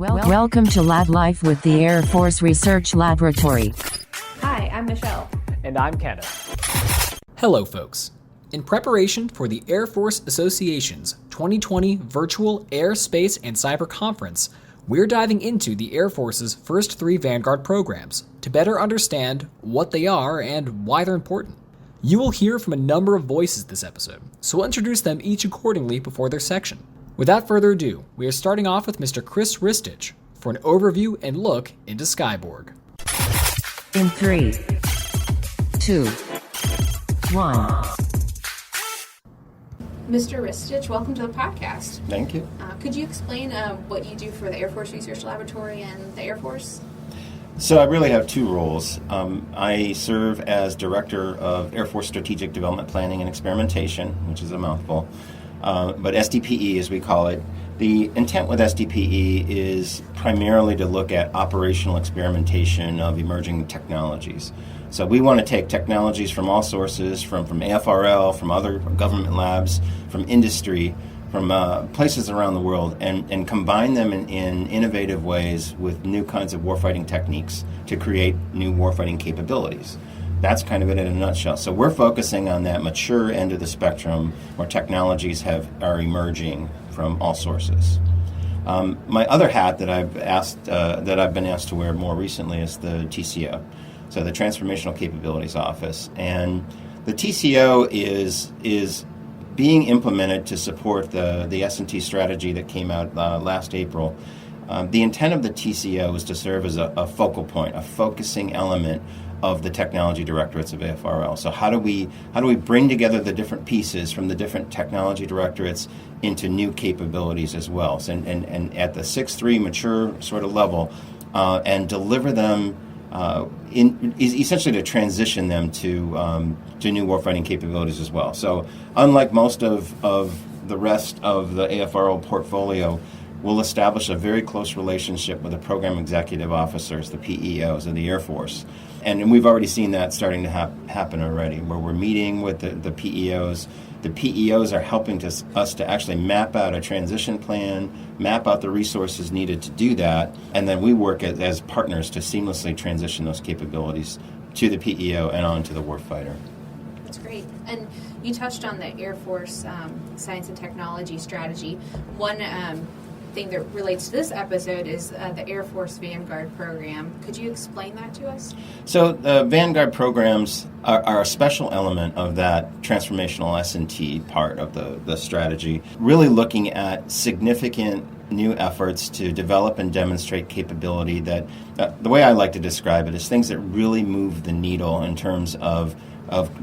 Welcome to Lab Life with the Air Force Research Laboratory. Hi, I'm Michelle. And I'm Kenneth. Hello, folks. In preparation for the Air Force Association's 2020 Virtual Air, Space, and Cyber Conference, we're diving into the Air Force's first 3 Vanguard programs to better understand what they are and why they're important. You will hear from a number of voices this episode, so we'll introduce them each accordingly before their section. Without further ado, we are starting off with Mr. Chris Ristich for an overview and look into Skyborg. In 3, 2, 1. Mr. Ristich, welcome to the podcast. Thank you. Could you explain what you do for the Air Force Research Laboratory and the Air Force? So I really have 2 roles. I serve as Director of Air Force Strategic Development Planning and Experimentation, which is a mouthful, but SDPE as we call it. The intent with SDPE is primarily to look at operational experimentation of emerging technologies. So we want to take technologies from all sources, from AFRL, from other government labs, from industry, from places around the world, and combine them in innovative ways with new kinds of warfighting techniques to create new warfighting capabilities. That's kind of it in a nutshell. So we're focusing on that mature end of the spectrum where technologies are emerging from all sources. My other hat that I've been asked to wear more recently is the TCO, so the Transformational Capabilities Office, and the TCO is being implemented to support the S&T strategy that came out last April. The intent of the TCO is to serve as a focal point, a focusing element of the technology directorates of AFRL. So how do we bring together the different pieces from the different technology directorates into new capabilities as well? So, and at the 6.3 mature sort of level, and deliver them essentially to transition them to new warfighting capabilities as well. So unlike most of the rest of the AFRL portfolio, we'll establish a very close relationship with the program executive officers, the PEOs of the Air Force. And we've already seen that starting to happen already, where we're meeting with the PEOs. The PEOs are helping us to actually map out a transition plan, map out the resources needed to do that, and then we work as partners to seamlessly transition those capabilities to the PEO and on to the warfighter. That's great. And you touched on the Air Force Science and Technology Strategy. One thing that relates to this episode is the Air Force Vanguard program. Could you explain that to us? So the Vanguard programs are a special element of that transformational S&T part of the strategy, really looking at significant new efforts to develop and demonstrate capability that, the way I like to describe it, is things that really move the needle in terms of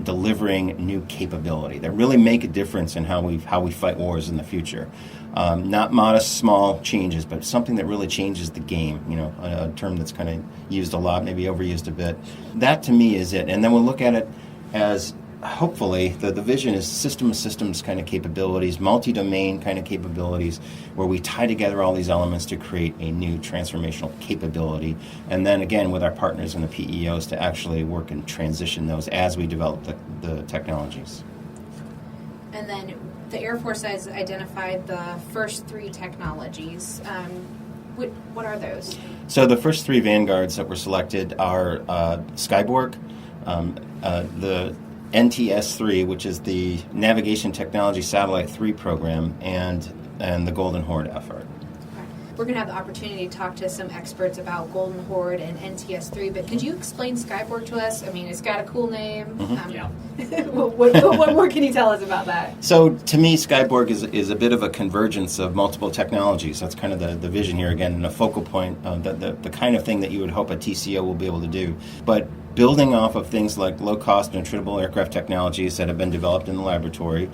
delivering new capability that really make a difference in how we fight wars in the future. Not modest, small changes, but something that really changes the game, a term that's kind of used a lot, maybe overused a bit. That, to me, is it. And then we'll look at it as, hopefully, the vision is system of systems kind of capabilities, multi-domain kind of capabilities, where we tie together all these elements to create a new transformational capability. And then, again, with our partners in the PEOs to actually work and transition those as we develop the technologies. And then the Air Force has identified the first 3 technologies. What are those? So the first 3 Vanguards that were selected are Skyborg, the NTS-3, which is the Navigation Technology Satellite 3 program, and the Golden Horde effort. We're going to have the opportunity to talk to some experts about Golden Horde and NTS-3, but could you explain Skyborg to us? I mean, it's got a cool name. Mm-hmm. What more can you tell us about that? So, to me, Skyborg is a bit of a convergence of multiple technologies. That's kind of the vision here, again, and a focal point, the kind of thing that you would hope a TCO will be able to do. But building off of things like low-cost and attritable aircraft technologies that have been developed in the laboratory,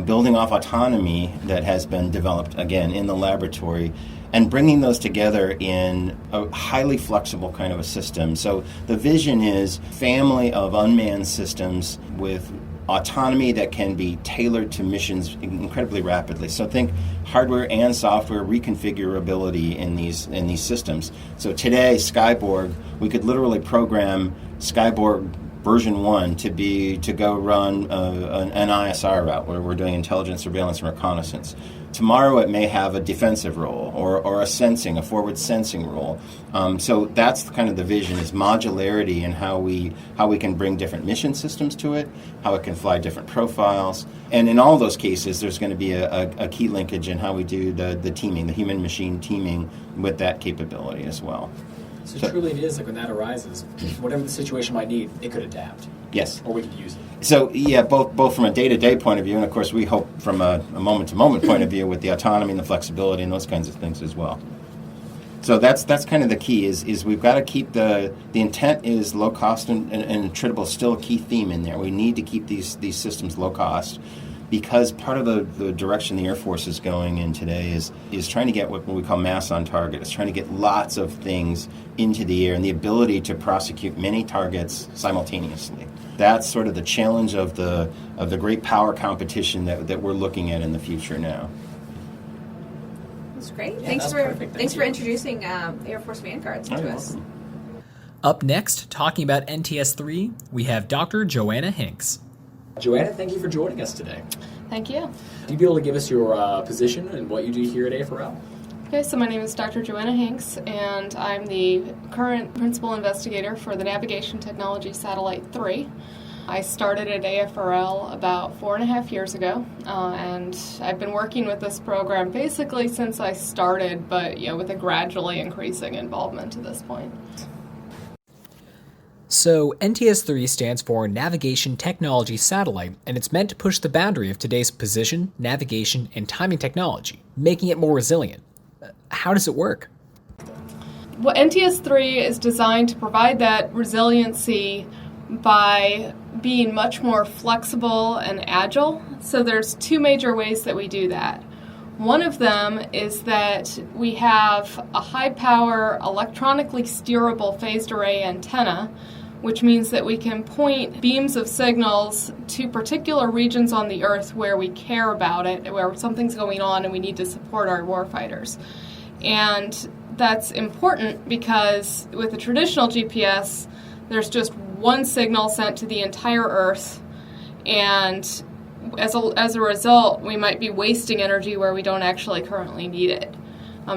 building off autonomy that has been developed, again, in the laboratory, and bringing those together in a highly flexible kind of a system. So the vision is family of unmanned systems with autonomy that can be tailored to missions incredibly rapidly. So think hardware and software reconfigurability in these systems. So today, Skyborg, we could literally program Skyborg version 1 to go run an ISR route where we're doing intelligence, surveillance, and reconnaissance. Tomorrow it may have a defensive role or a forward sensing role. So that's kind of the vision, is modularity in how we can bring different mission systems to it, how it can fly different profiles. And in all those cases, there's going to be a key linkage in how we do the teaming, the human-machine teaming with that capability as well. So truly it is, like when that arises, whatever the situation might need, it could adapt. Yes. Or we could use it. So, yeah, both from a day-to-day point of view, and of course we hope from a moment-to-moment point of view with the autonomy and the flexibility and those kinds of things as well. So that's kind of the key, is we've got to keep the intent is low cost and attritable, still a key theme in there. We need to keep these systems low cost, because part of the direction the Air Force is going in today is trying to get what we call mass on target. It's trying to get lots of things into the air and the ability to prosecute many targets simultaneously. That's sort of the challenge of the great power competition that we're looking at in the future now. That's great. Yeah, Thanks that's for perfect. thanks Thank for you. introducing Air Force Vanguard to You're us. welcome. Up next, talking about NTS-3, we have Dr. Joanna Hinks. Joanna, thank you for joining us today. Thank you. Would you be able to give us your position and what you do here at AFRL? Okay, so my name is Dr. Joanna Hinks, and I'm the current principal investigator for the Navigation Technology Satellite 3. I started at AFRL about 4.5 years ago, and I've been working with this program basically since I started, but with a gradually increasing involvement to this point. So, NTS-3 stands for Navigation Technology Satellite, and it's meant to push the boundary of today's position, navigation, and timing technology, making it more resilient. How does it work? Well, NTS-3 is designed to provide that resiliency by being much more flexible and agile. So there's two major ways that we do that. One of them is that we have a high-power, electronically steerable phased array antenna, which means that we can point beams of signals to particular regions on the Earth where we care about it, where something's going on and we need to support our warfighters. And that's important because with a traditional GPS, there's just one signal sent to the entire Earth, and as a result, we might be wasting energy where we don't actually currently need it.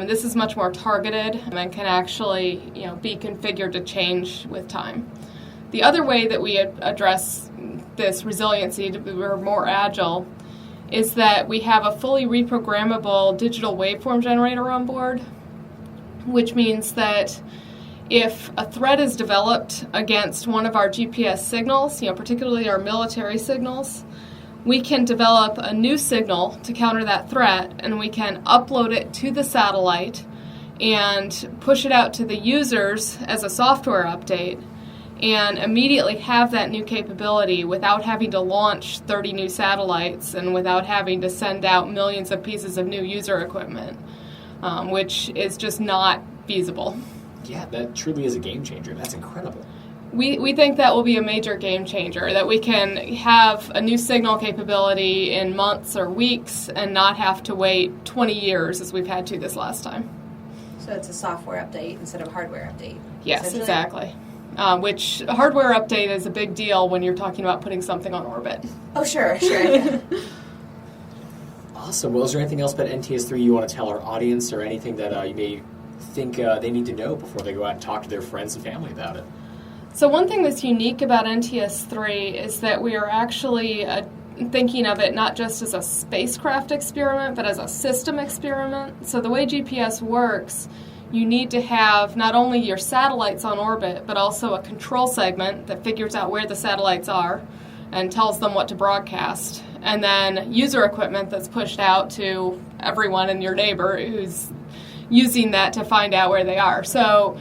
This is much more targeted and can actually be configured to change with time. The other way that we address this resiliency to be more agile is that we have a fully reprogrammable digital waveform generator on board, which means that if a threat is developed against one of our GPS signals, particularly our military signals, we can develop a new signal to counter that threat, and we can upload it to the satellite and push it out to the users as a software update, and immediately have that new capability without having to launch 30 new satellites and without having to send out millions of pieces of new user equipment, which is just not feasible. Yeah, that truly is a game changer. That's incredible. We think that will be a major game changer, that we can have a new signal capability in months or weeks and not have to wait 20 years as we've had to this last time. So it's a software update instead of a hardware update. Yes, exactly. Which a hardware update is a big deal when you're talking about putting something on orbit. Oh, sure. Yeah. Awesome. Well, is there anything else about NTS-3 you want to tell our audience, or anything that you may think they need to know before they go out and talk to their friends and family about it? So one thing that's unique about NTS-3 is that we are actually thinking of it not just as a spacecraft experiment, but as a system experiment. So the way GPS works, you need to have not only your satellites on orbit, but also a control segment that figures out where the satellites are and tells them what to broadcast. And then user equipment that's pushed out to everyone in your neighbor who's using that to find out where they are. So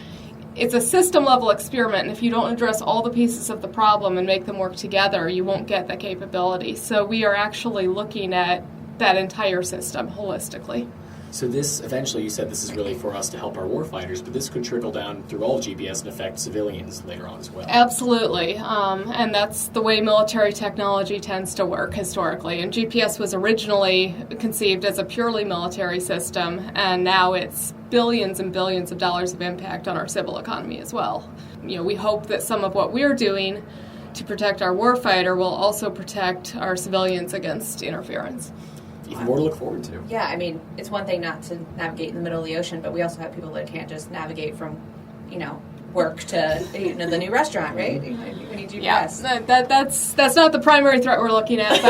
it's a system-level experiment, and if you don't address all the pieces of the problem and make them work together, you won't get the capability. So we are actually looking at that entire system holistically. So this, eventually, you said this is really for us to help our warfighters, but this could trickle down through all of GPS and affect civilians later on as well. Absolutely, and that's the way military technology tends to work historically. And GPS was originally conceived as a purely military system, and now it's billions and billions of dollars of impact on our civil economy as well. We hope that some of what we're doing to protect our warfighter will also protect our civilians against interference. Even more to look forward to. Yeah, I mean, it's one thing not to navigate in the middle of the ocean, but we also have people that can't just navigate from, work to the new restaurant, right? We need GPS. Yeah, that's not the primary threat we're looking at,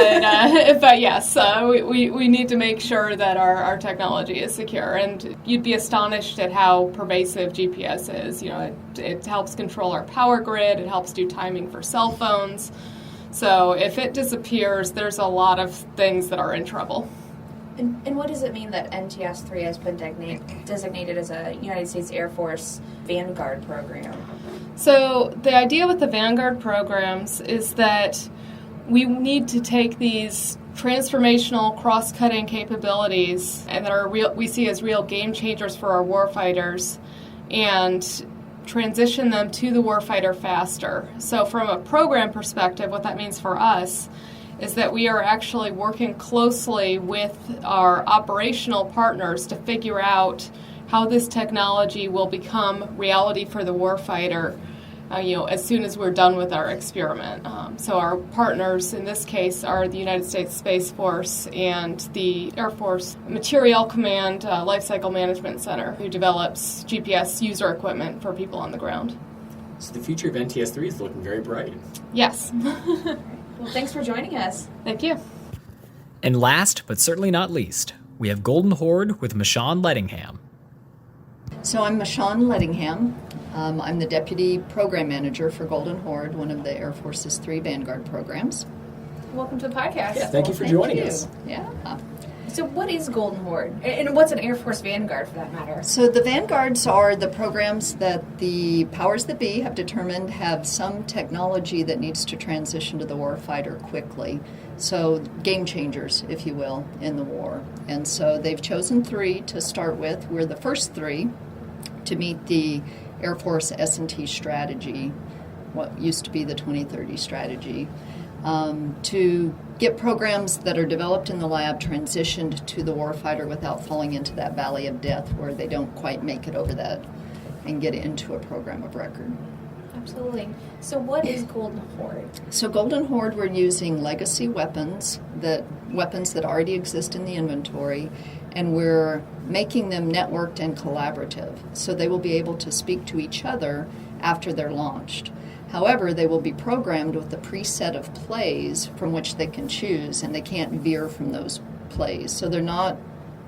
but yes, we need to make sure that our technology is secure. And you'd be astonished at how pervasive GPS is. It helps control our power grid. It helps do timing for cell phones. So if it disappears, there's a lot of things that are in trouble. And what does it mean that NTS-3 has been designated as a United States Air Force Vanguard program? So the idea with the Vanguard programs is that we need to take these transformational cross-cutting capabilities and that we see as real game changers for our warfighters and transition them to the warfighter faster. So from a program perspective, what that means for us is that we are actually working closely with our operational partners to figure out how this technology will become reality for the warfighter, as soon as we're done with our experiment. So our partners in this case are the United States Space Force and the Air Force Materiel Command Lifecycle Management Center, who develops GPS user equipment for people on the ground. So the future of NTS-3 is looking very bright. Yes. Well, thanks for joining us. Thank you. And last, but certainly not least, we have Golden Horde with Michonne Lettingham. So I'm Michonne Lettingham. I'm the Deputy Program Manager for Golden Horde, one of the Air Force's 3 Vanguard programs. Welcome to the podcast. Yeah, thank you for joining us. Yeah. So what is Golden Horde? And what's an Air Force Vanguard, for that matter? So the Vanguards are the programs that the powers that be have determined have some technology that needs to transition to the warfighter quickly. So game changers, if you will, in the war. And so they've chosen 3 to start with. We're the first 3 to meet the Air Force S&T strategy, what used to be the 2030 strategy, to get programs that are developed in the lab transitioned to the warfighter without falling into that valley of death where they don't quite make it over that and get into a program of record. Absolutely. So what is Golden Horde? So Golden Horde, we're using legacy weapons that already exist in the inventory, and we're making them networked and collaborative. So they will be able to speak to each other after they're launched. However, they will be programmed with a preset of plays from which they can choose, and they can't veer from those plays. So they're not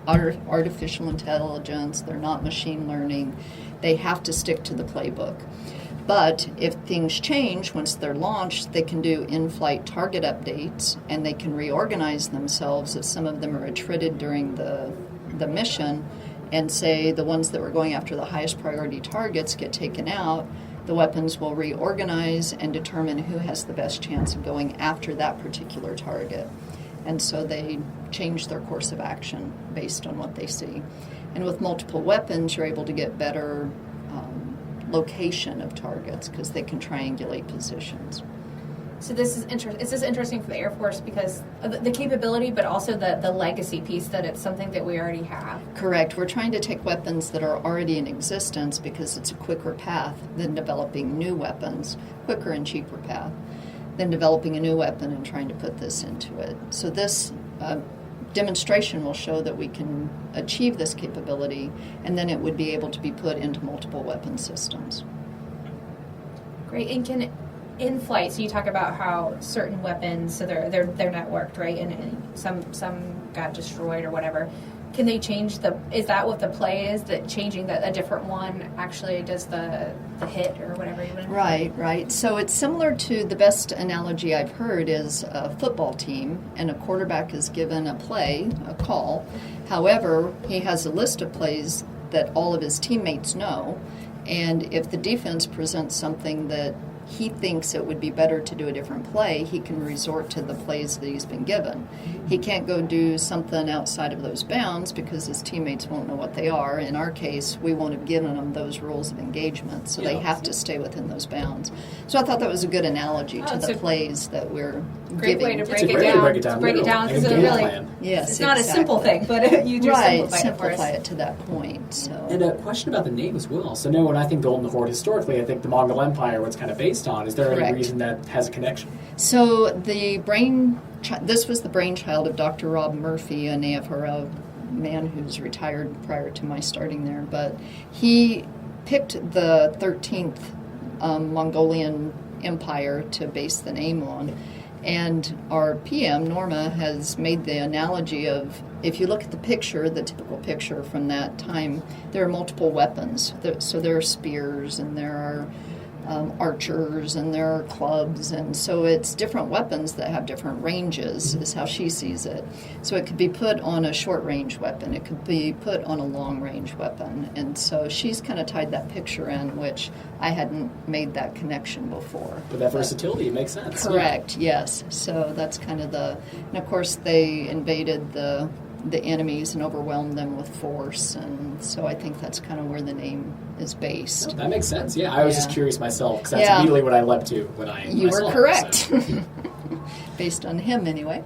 artificial intelligence, they're not machine learning. They have to stick to the playbook. But if things change once they're launched, they can do in-flight target updates, and they can reorganize themselves if some of them are attrited during the mission, and say the ones that were going after the highest priority targets get taken out. The weapons will reorganize and determine who has the best chance of going after that particular target. And so they change their course of action based on what they see. And with multiple weapons, you're able to get better location of targets because they can triangulate positions. So this is interesting for the Air Force because of the capability, but also the legacy piece, that it's something that we already have. Correct. We're trying to take weapons that are already in existence because it's a quicker path than developing new weapons, quicker and cheaper path than developing a new weapon and trying to put this into it. So this demonstration will show that we can achieve this capability, and then it would be able to be put into multiple weapon systems. Great. And in flight, so you talk about how certain weapons, so they're networked, right? And some got destroyed or whatever. Can they change is that what the play is, that changing a different one actually does the hit or whatever you want to Right. So it's similar to, the best analogy I've heard is a football team, and a quarterback is given a call. However, he has a list of plays that all of his teammates know, and if the defense presents something that he thinks it would be better to do a different play, he can resort to the plays that he's been given. He can't go do something outside of those bounds because his teammates won't know what they are. In our case, we won't have given them those rules of engagement, so they have to stay within those bounds. So I thought that was a good analogy to the plays that we're great giving. way to It's a great way to break it down. because Like a it game really, plan. Yes, it's not a simple thing, but you do simplify it to that point. So. And a question about the name as well. So, when I think Golden Horde historically, I think the Mongol Empire was kind of based based on. Is there Correct. any reason that has a connection? So this was the brainchild of Dr. Rob Murphy, an AFRO man who's retired prior to my starting there, but he picked the 13th Mongolian Empire to base the name on. And our PM, Norma, has made the analogy of, if you look at the picture, the typical picture from that time, there are multiple weapons. So there are spears, and there are archers, and there are clubs, and so it's different weapons that have different ranges, is how she sees it. So it could be put on a short-range weapon, it could be put on a long-range weapon, and so she's kind of tied that picture in, which I hadn't made that connection before. But that versatility, it makes sense. Correct, yes. So that's kind of and of course they invaded the enemies and overwhelmed them with force, and so I think that's kind of where the name is based. Oh, that makes sense. Yeah, I was just curious myself, because that's Yeah. immediately what I leapt to when I You saw were it, correct. so. Based on him, anyway.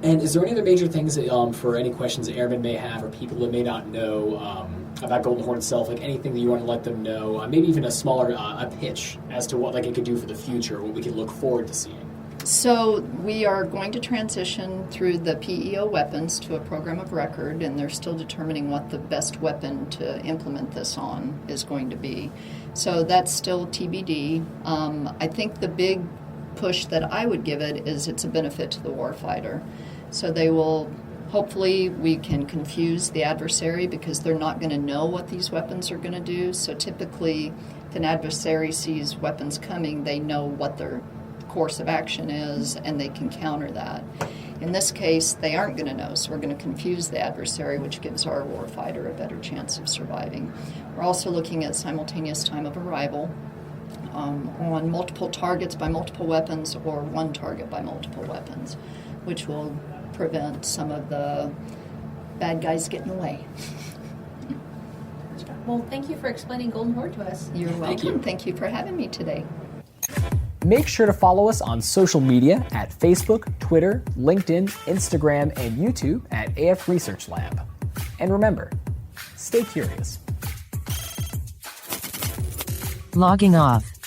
And is there any other major things that, for any questions that airmen may have or people that may not know about Golden Horde itself, like anything that you want to let them know, maybe even a smaller a pitch as to what it could do for the future, what we could look forward to seeing? So we are going to transition through the PEO weapons to a program of record, and they're still determining what the best weapon to implement this on is going to be. So that's still TBD. I think the big push that I would give it is it's a benefit to the warfighter. So they will, hopefully we can confuse the adversary because they're not going to know what these weapons are going to do. So typically if an adversary sees weapons coming, they know what their course of action is, and they can counter that. In this case, they aren't going to know, so we're going to confuse the adversary, which gives our warfighter a better chance of surviving. We're also looking at simultaneous time of arrival on multiple targets by multiple weapons or one target by multiple weapons, which will prevent some of the bad guys getting away. Well, thank you for explaining Golden Horde to us. You're Thank welcome. you. Thank you for having me today. Make sure to follow us on social media at Facebook, Twitter, LinkedIn, Instagram, and YouTube at AF Research Lab. And remember, stay curious. Logging off.